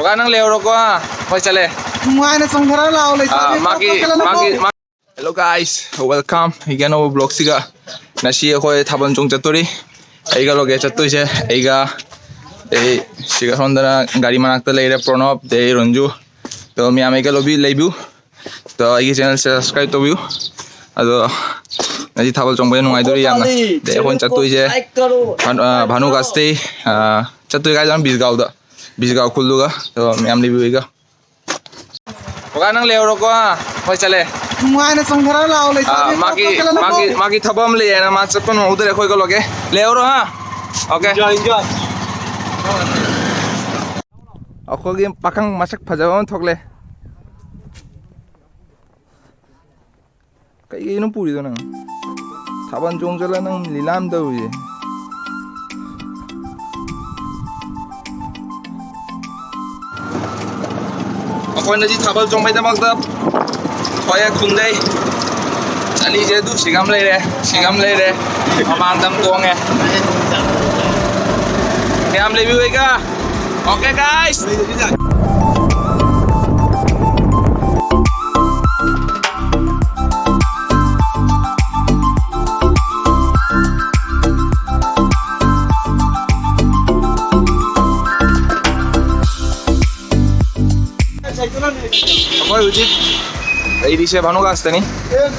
Baka nang leo ko ha. Hoy chale. Hello guys, welcome. Again our vlog siga. Nasi ako thaban jong chatori. Aiga loge chatoi je. Aiga siga sondana gari manakta leire Pranab de Ranju. तो मैं आमेका lobby लेबू तो ये channel से subscribe तो view अदो नजी थाबल चंबे नुआई दोरी यामना दे phone चतुई जे भानु गास्ते चतुई गाय जान बिजगाव खुलुगा तो मैं आम लेबू इगा ओगा नंग लेव रको होय चले मुआने संघरा लाओ ले माकी थबम ले ना मा चपन उधर खोय को लगे लेव रो हां ओके एंजॉय अखोगी पाखंग मासक फजावन थोकले कई पूरी नंग थाबन जोंजला नंग लीलाम दौरी अखोन जी थाबल जोंबाय दमक खोया खुंदै चली जे दु सिगाम लेरे अमान दम तोंगे याम लेबी होइगा ओके गाइस कोई उचित इडी से भानु गास्ते नहीं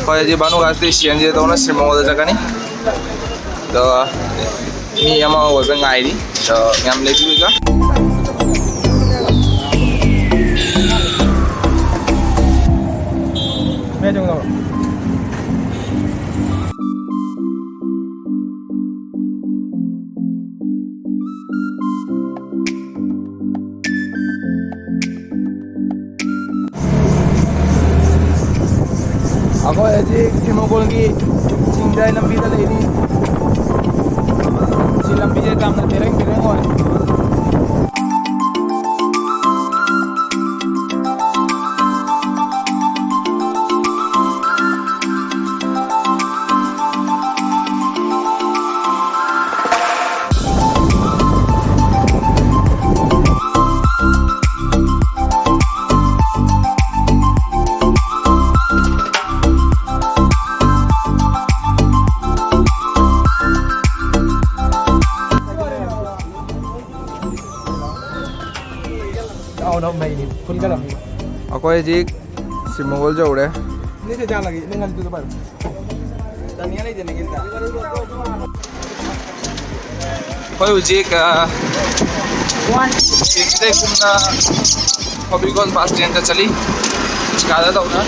कोई जी भानु गास्ते सीएनजी तो ना सिर्फ मोबाइल जगह नहीं तो मी यमा वेबन आईडी तो यम ले juga मैं जाऊंगा ako aji simogol ki singjay lambi da leini si lambi je kam na tereng hoy aku aja si Mongol jauh deh. Ini saya jalan lagi, ini nggak ditutup baru. Dan ini aja nih kita. Kau uji ke? Kita kumna Hobbygon pas train tercali. Sekarang tahu na?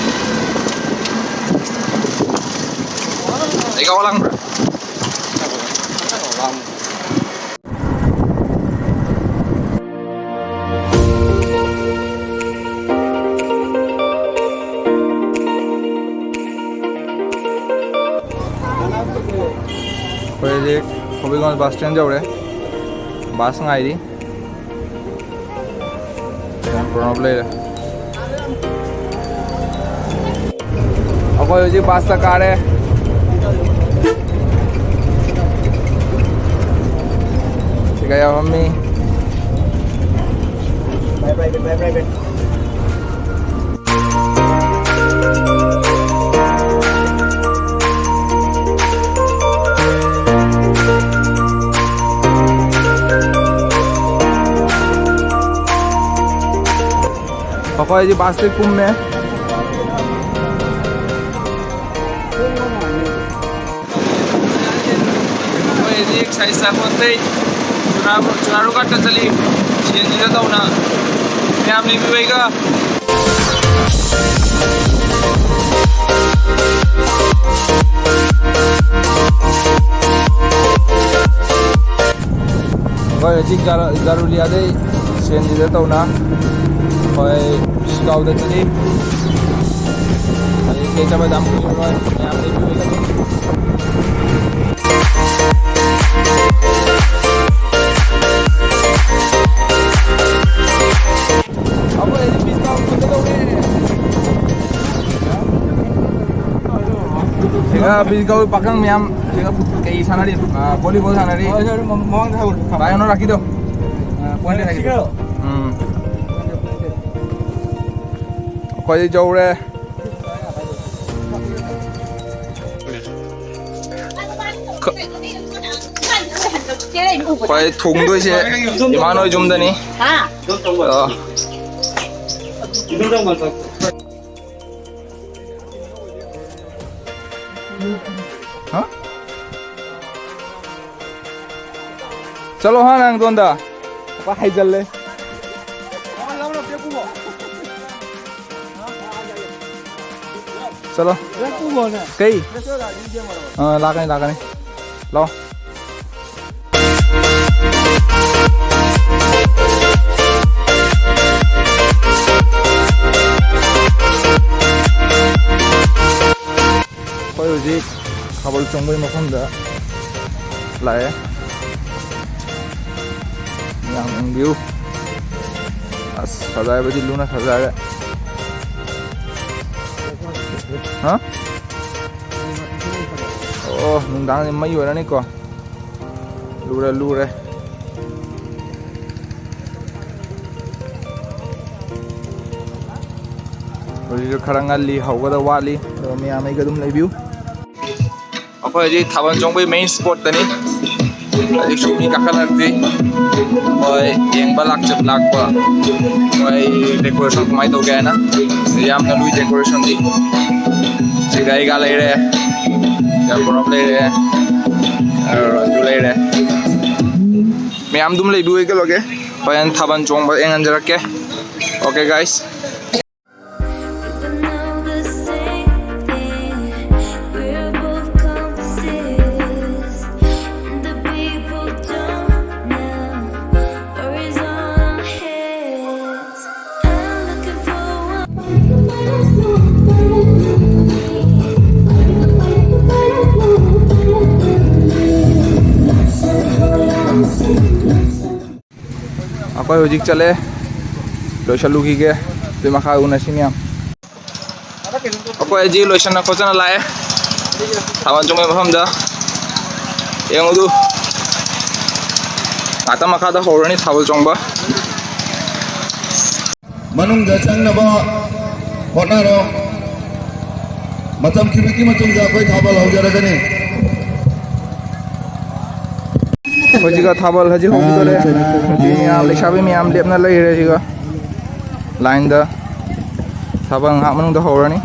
Ika orang. Hobbygon bus stand jauh deh, bus ngai di, dan Pranab le. Aku uji bus tak ada. Jika ya mami. Bye. Aku aja pasti kumnya. Aku aja exercise करते चुनारू काटता चली CNG जाता हूँ ना मैं आम नहीं पीवेगा aku aja जरूर लिया दे सीएनजी जाता हूँ ना कोई गाँव दे चली अरे कैसा मैं दाम पूछूंगा मैं आपने भी अब ये बीस का कितने दोगे 제가 बीस pakang miam 제가 kayak sana di volleyball sana di mau bayan orang gitu poin lagi अखोई जौरे अखोई थोंदोइसे इमानोय जुमदनी हाँ चलो हाँ नंग दोंदा पाई चल चलो कई लागने लागने लो कोई उजी खबर चंबई मफम दा लाए yang view as सजाए बजी लूना सजाए हाँ oh nungdang ni mayu na ni ko lure lure Jadi khara ngali hawga da wali do mi amai ga dum lai view akhoi ji Thaban Chongbai main spot tani adik shumi kakalakti oi yeng balak chap lakpa oi decoration kumai to gaya na yam na lui decoration di sigai ga lai re ya borop lai re ju lai re mi am dum lai view ke loge payan Thaban Chongbai eng anjara ke okay guys Aku hujik chale lotion luki ke tu makha unasi niam aku aji lotion na khojana lae Thaban Chongbai mafam da yang udu ata makha da horani Thaban Chongbai manung da changnaba hotnaro matam kibiki matum da koi thabal haujaragani Hojiga thabal haji hobi dore mi am lesabe mi am lepna lai re jiga line da thabang ha manung da horani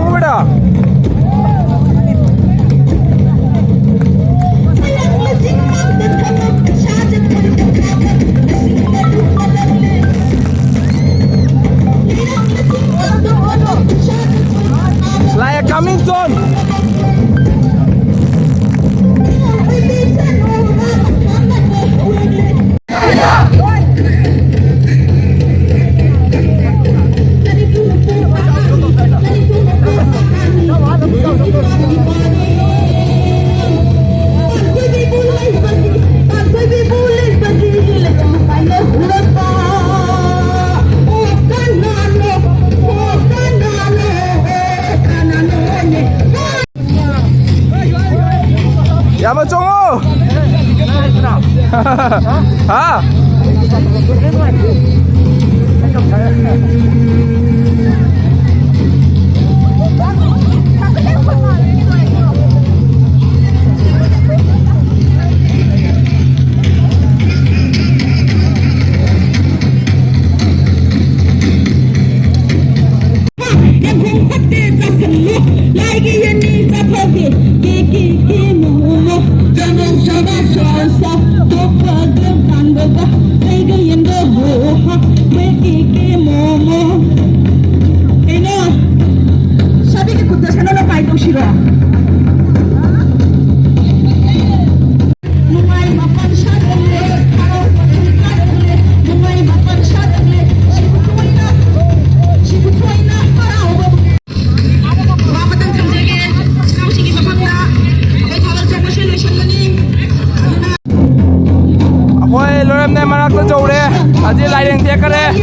रुको बेटा like coming soon Ya mà trông ô hả Ôi, lối em này mà nó trâu đấy, à gì lại đèn thiệt cái đấy.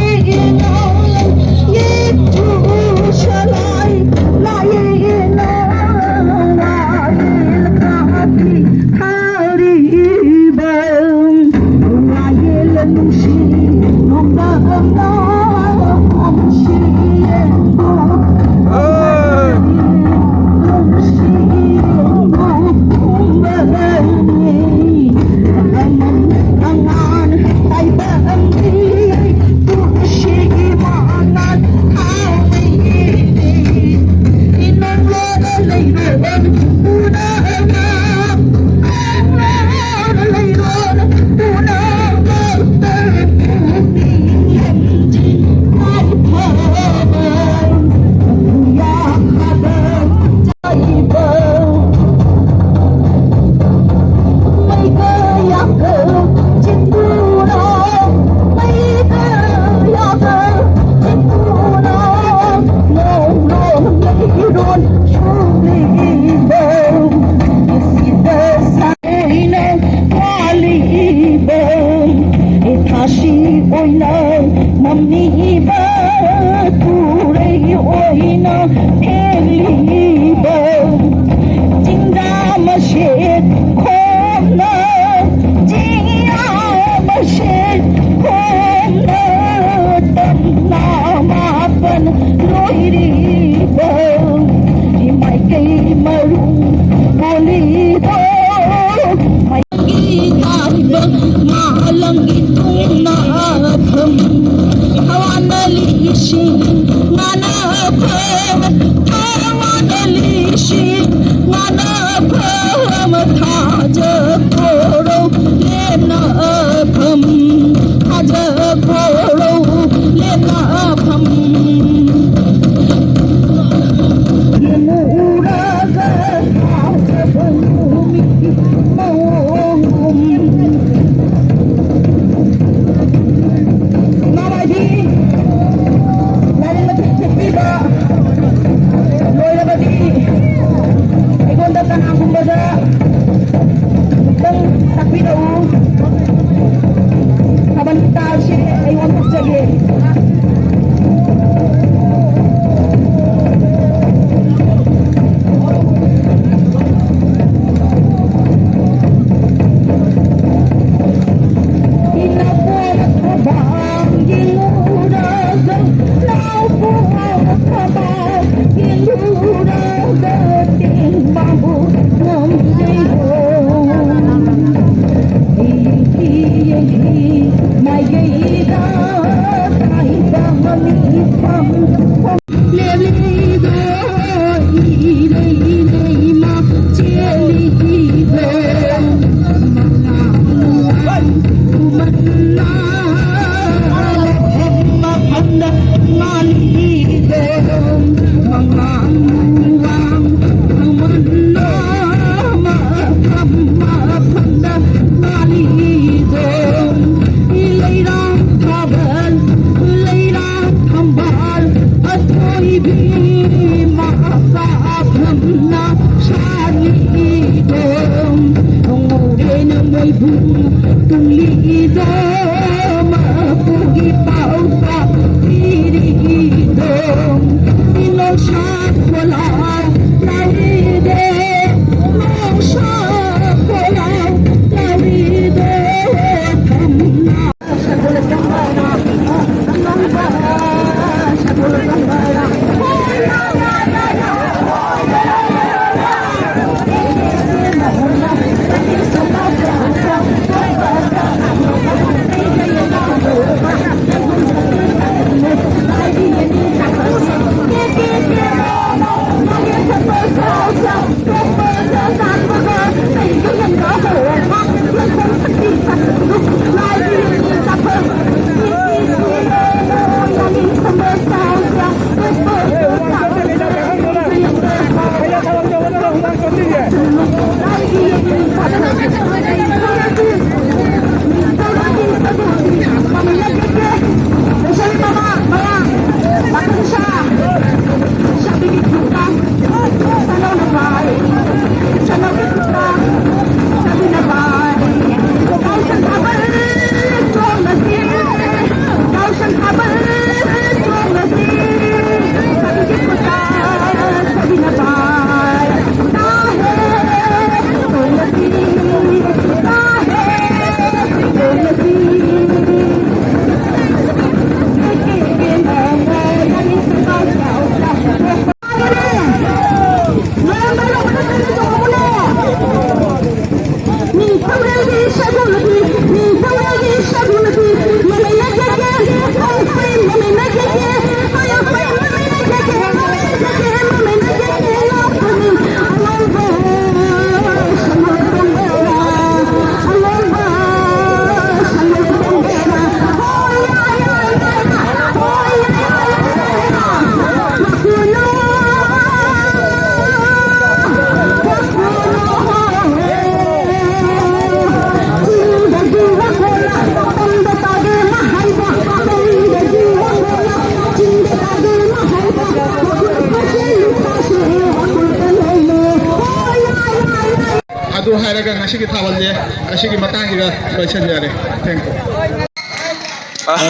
ꯑꯗꯨ ꯍꯥꯏꯔꯒ ꯉꯁꯤꯒꯤ ꯊꯥꯕꯜꯁꯦ ꯑꯁꯤꯒꯤ ꯃꯇꯥꯡꯁꯤꯗ ꯂꯣꯏꯁꯤꯟꯖꯔꯦ thank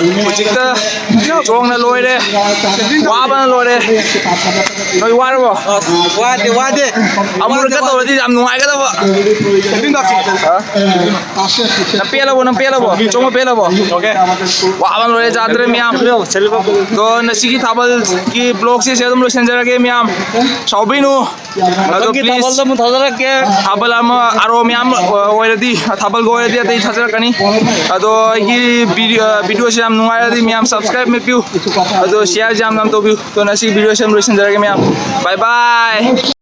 you ꯍꯧꯖꯤꯛꯇ ꯆꯣꯡꯅ ꯂꯣꯏꯔꯦ ꯋꯥꯕꯅ ꯂꯣꯏꯔꯦ ꯅꯣꯏ ꯋꯥꯔꯕꯣ ꯋꯥꯗꯦ ꯑꯃꯨꯔꯛꯀ ꯇꯧꯔꯗꯤ ꯌꯥꯝ ꯅꯨꯡꯉꯥꯏꯒꯗꯕ ꯅꯪ ꯄꯦꯜꯂꯕꯣ ꯆꯣꯡꯕ ꯄꯦꯜꯂꯕꯣ ꯋꯥꯕꯅ ꯂꯣꯏꯔꯦ ꯖꯥꯇ꯭ꯔꯦ ꯃꯌꯥꯝ ꯑꯗꯣ ꯉꯁꯤꯒꯤ ꯊꯥꯕꯜꯒꯤ ꯕ꯭ꯂꯣꯛꯁꯦ ꯁꯤ ꯑꯗꯨꯝ ꯂꯣꯏꯁꯤꯟꯖꯔꯒꯦ ꯃꯌꯥꯝ ꯁꯥꯎꯕꯤꯅꯨ ꯑꯗꯣ ꯄ꯭ꯂꯤꯖ ꯊꯥꯕꯜ ꯑꯃ ꯑꯔꯣ ꯃꯌꯥꯝ ꯑꯣꯏꯔꯗꯤ ꯊꯥꯕꯜꯒ ꯑꯣꯏꯔꯗꯤ ꯑꯇꯩ ꯊꯥꯖꯔꯛꯀꯅꯤ ꯑꯗꯣ ꯑꯩꯒꯤ ꯚꯤꯗꯤꯑꯣꯁꯦ ꯌꯥꯝ ꯅꯨꯡꯉꯥꯏꯔꯗꯤ ꯃꯌꯥꯝ ꯁꯕꯁꯀ꯭ꯔꯥꯏꯕ ꯃꯦꯠꯄꯤꯌꯨ ꯑꯗꯣ ꯁꯤꯌꯔꯁꯦ ꯌꯥꯝ ꯇꯧꯕꯤꯌꯨ ꯑꯗꯣ ꯉꯁꯤꯒꯤ ꯚꯤꯗꯤꯑꯣꯁꯦ ꯌꯥꯝ ꯂꯣꯏꯁꯤꯟꯖꯔꯒꯦ ꯃꯌꯥꯝ ꯕꯥꯏ ꯕꯥꯏ